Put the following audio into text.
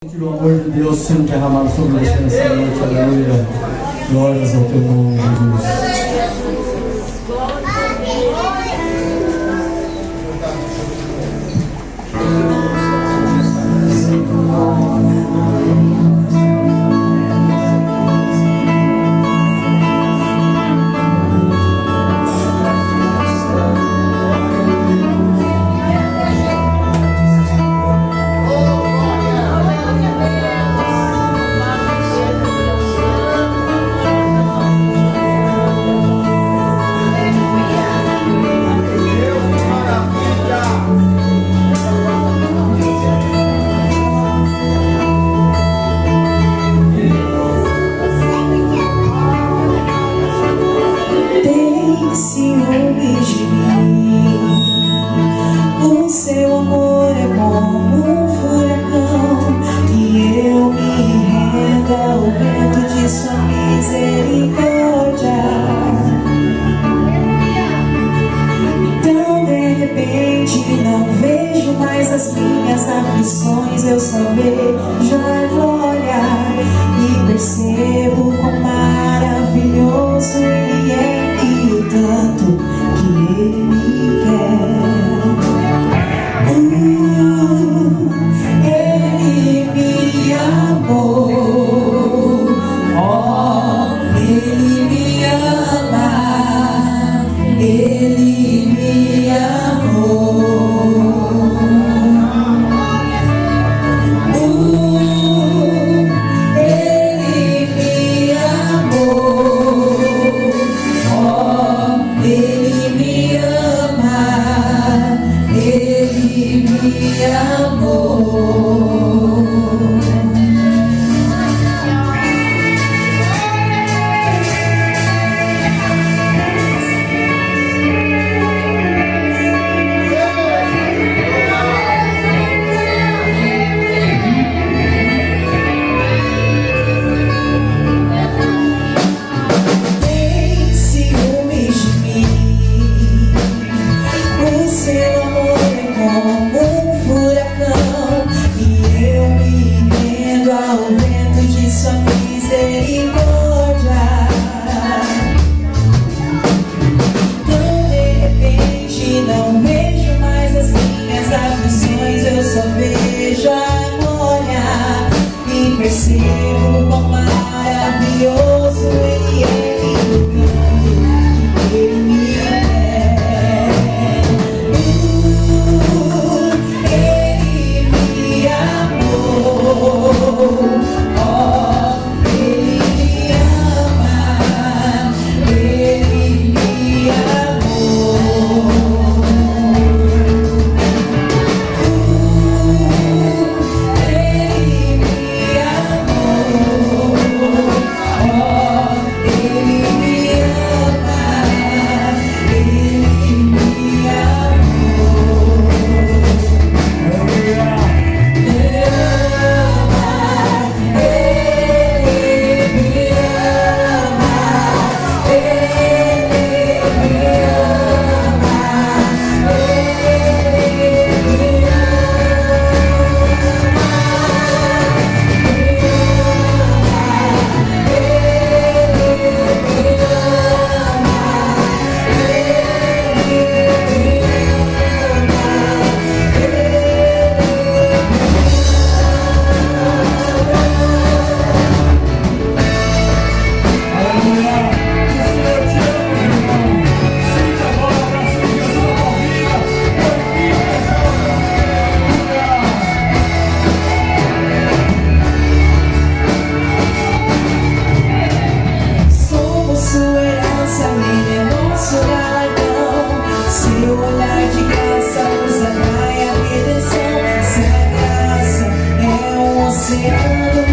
O amor de Deus sendo derramado sobre você nessa noite, aleluia. Glórias ao teu nome, Jesus. Ciúmes de mim, o seu amor é como um furacão e eu me rendo ao vento de sua misericórdia. Então de repente não vejo mais as minhas aflições, eu só vejo a glória e percebo quão maravilhoso Ele é. Tanto que Ele me quer, Ele me amou, Ele me ama, Ele me amou. Percebo quão maravilhoso Ele é e o canto que Ele me quer. Ele me amou, Ele me ama, Ele me amou. Oceano